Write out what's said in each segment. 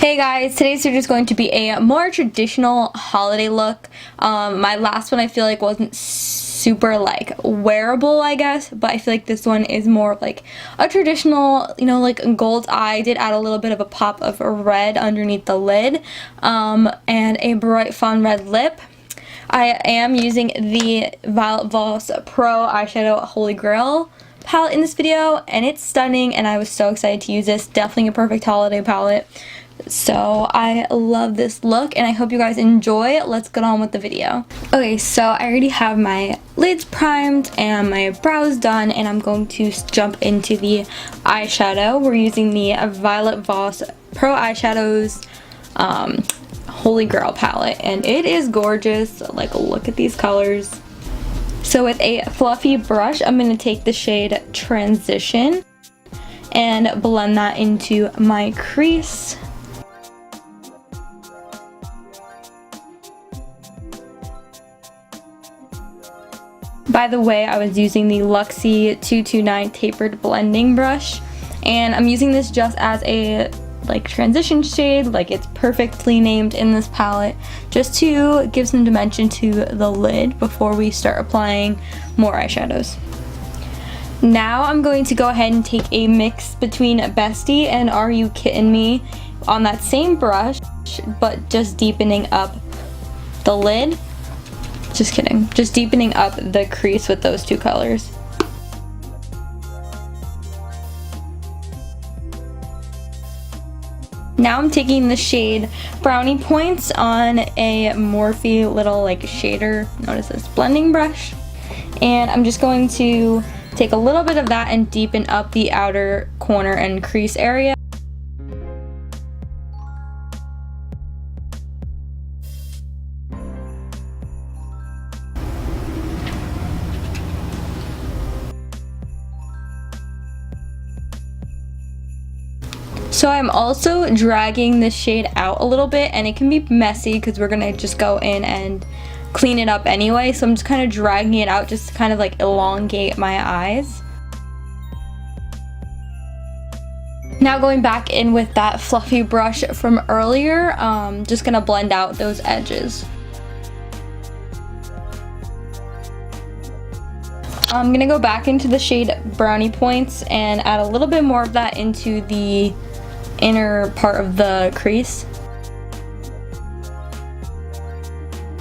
Hey guys, today's video is going to be a more traditional holiday look. My last one I feel like wasn't super like wearable, I guess, but I feel like this one is more like a traditional, you know, like gold eye. I did add a little bit of a pop of red underneath the lid, and a bright fawn red lip. I am using the Voss Pro Eyeshadow Holy Grail palette in this video, and it's stunning, and I was so excited to use this. Definitely a perfect holiday palette. So I love this look and I hope you guys enjoy. Let's get on with the video. Okay, so I already have my lids primed and my brows done, and I'm going to jump into the eyeshadow. We're using the Violet Voss Pro Eyeshadows Holy Grail palette, and it is gorgeous. Like, look at these colors. So with a fluffy brush, I'm going to take the shade Transition and blend that into my crease. By the way, I was using the Luxie 229 tapered blending brush, and I'm using this just as a like transition shade. Like, it's perfectly named in this palette, just to give some dimension to the lid before we start applying more eyeshadows. Now I'm going to go ahead and take a mix between Bestie and Are You Kiddin' Me on that same brush, but just deepening up the lid. Just kidding. Just deepening up the crease with those two colors. Now I'm taking the shade Brownie Points on a Morphe little like shader, notice this, blending brush. And I'm just going to take a little bit of that and deepen up the outer corner and crease area. So I'm also dragging this shade out a little bit, and it can be messy because we're gonna just go in and clean it up anyway. So I'm just kind of dragging it out just to kind of like elongate my eyes. Now going back in with that fluffy brush from earlier, just gonna blend out those edges. I'm gonna go back into the shade Brownie Points and add a little bit more of that into the inner part of the crease.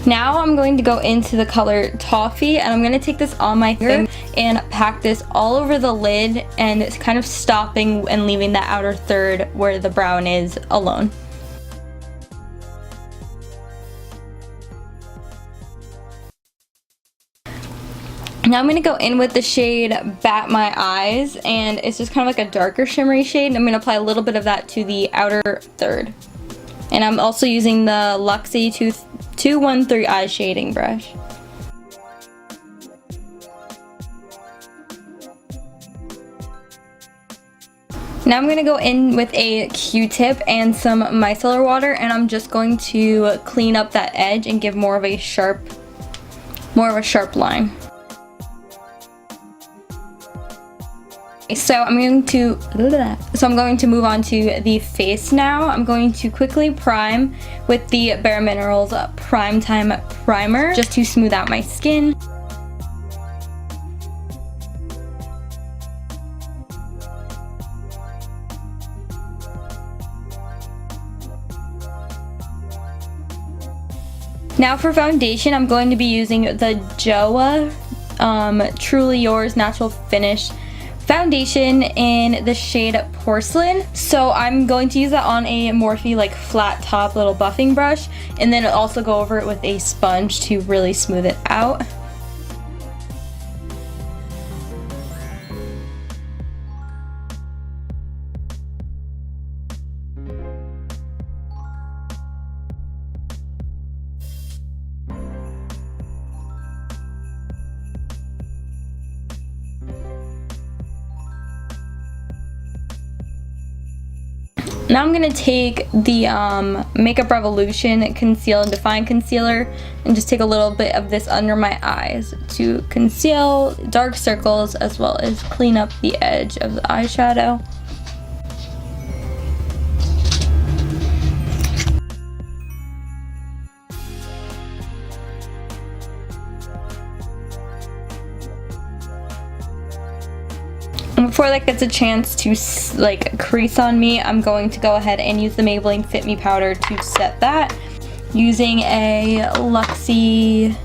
Now I'm going to go into the color Toffee, and I'm going to take this on my finger and pack this all over the lid, and it's kind of stopping and leaving that outer third where the brown is alone. Now I'm going to go in with the shade Bat My Eyes, and it's just kind of like a darker shimmery shade, and I'm going to apply a little bit of that to the outer third. And I'm also using the Luxie 213 eye shading brush. Now I'm going to go in with a Q-tip and some micellar water, and I'm just going to clean up that edge and give more of a sharp line. So I'm going to move on to the face now. I'm going to quickly prime with the Bare Minerals Prime Time Primer just to smooth out my skin. Now for foundation, I'm going to be using the JOA Truly Yours Natural Finish foundation in the shade Porcelain. So I'm going to use that on a Morphe like flat top little buffing brush, and then also go over it with a sponge to really smooth it out. Now I'm going to take the Makeup Revolution Conceal and Define Concealer and just take a little bit of this under my eyes to conceal dark circles as well as clean up the edge of the eyeshadow. before that gets a chance to like crease on me, I'm going to go ahead and use the Maybelline Fit Me powder to set that using a Luxie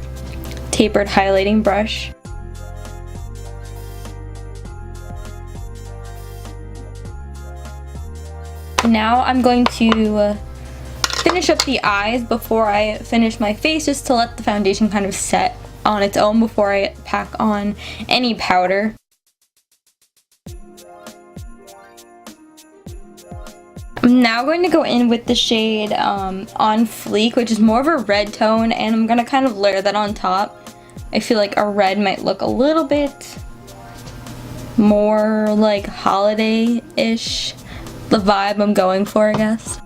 tapered highlighting brush. Now I'm going to finish up the eyes before I finish my face, just to let the foundation kind of set on its own before I pack on any powder. I'm now going to go in with the shade On Fleek, which is more of a red tone, and I'm going to kind of layer that on top. I feel like a red might look a little bit more like holiday-ish, the vibe I'm going for, I guess.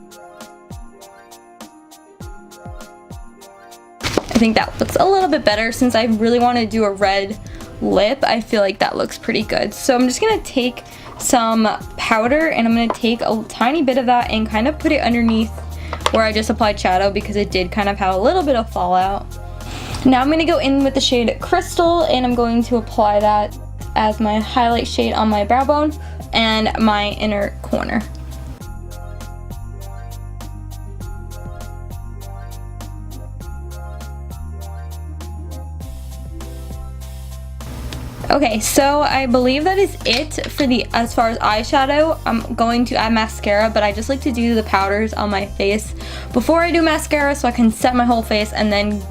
I think that looks a little bit better. Since I really want to do a red lip, I feel like that looks pretty good. So I'm just going to take some powder and I'm going to take a tiny bit of that and kind of put it underneath where I just applied shadow, because it did kind of have a little bit of fallout. Now I'm going to go in with the shade Crystal, and I'm going to apply that as my highlight shade on my brow bone and my inner corner. Okay, so I believe that is it for as far as eyeshadow. I'm going to add mascara, but I just like to do the powders on my face before I do mascara so I can set my whole face and then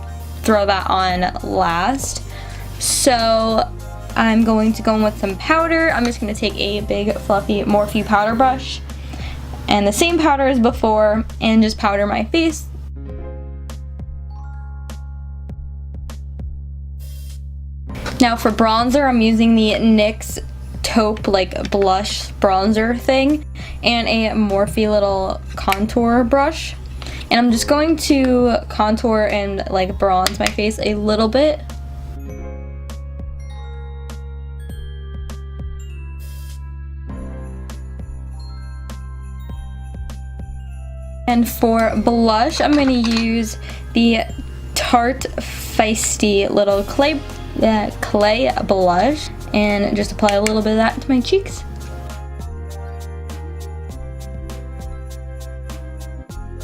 throw that on last. So I'm going to go in with some powder. I'm just going to take a big fluffy Morphe powder brush and the same powder as before and just powder my face. Now for bronzer, I'm using the NYX taupe like blush bronzer thing and a Morphe little contour brush. And I'm just going to contour and like bronze my face a little bit. And for blush, I'm going to use the Tarte Feisty little clay blush and just apply a little bit of that to my cheeks.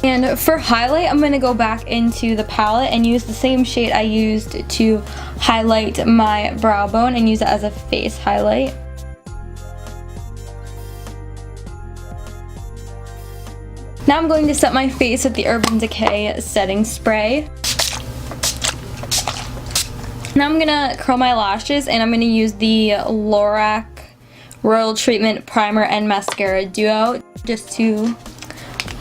And for highlight, I'm going to go back into the palette and use the same shade I used to highlight my brow bone and use it as a face highlight. Now I'm going to set my face with the Urban Decay setting spray. Now I'm gonna curl my lashes and I'm gonna use the Lorac Royal Treatment Primer and Mascara Duo just to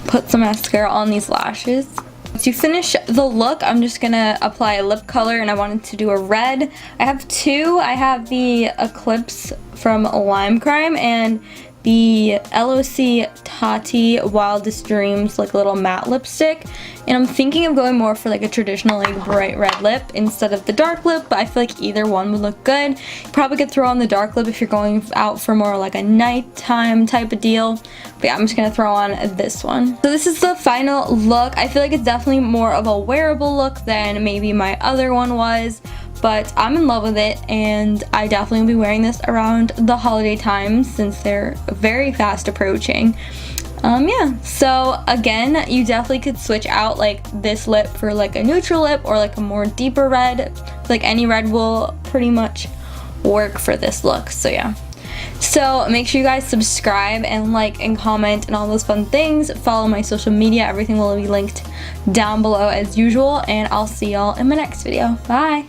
put some mascara on these lashes. To finish the look, I'm just gonna apply a lip color, and I wanted to do a red. I have two. I have the Eclipse from Lime Crime and the LOC Tati Wildest Dreams like little matte lipstick, and I'm thinking of going more for like a traditional like bright red lip instead of the dark lip, but I feel like either one would look good. You probably could throw on the dark lip if you're going out for more like a nighttime type of deal, but yeah, I'm just gonna throw on this one. So this is the final look. I feel like it's definitely more of a wearable look than maybe my other one was, but I'm in love with it, and I definitely will be wearing this around the holiday times since they're very fast approaching. Yeah, so again, you definitely could switch out like this lip for like a neutral lip or like a more deeper red. Like any red will pretty much work for this look, so yeah. So make sure you guys subscribe and like and comment and all those fun things. Follow my social media, everything will be linked down below as usual, and I'll see y'all in my next video. Bye!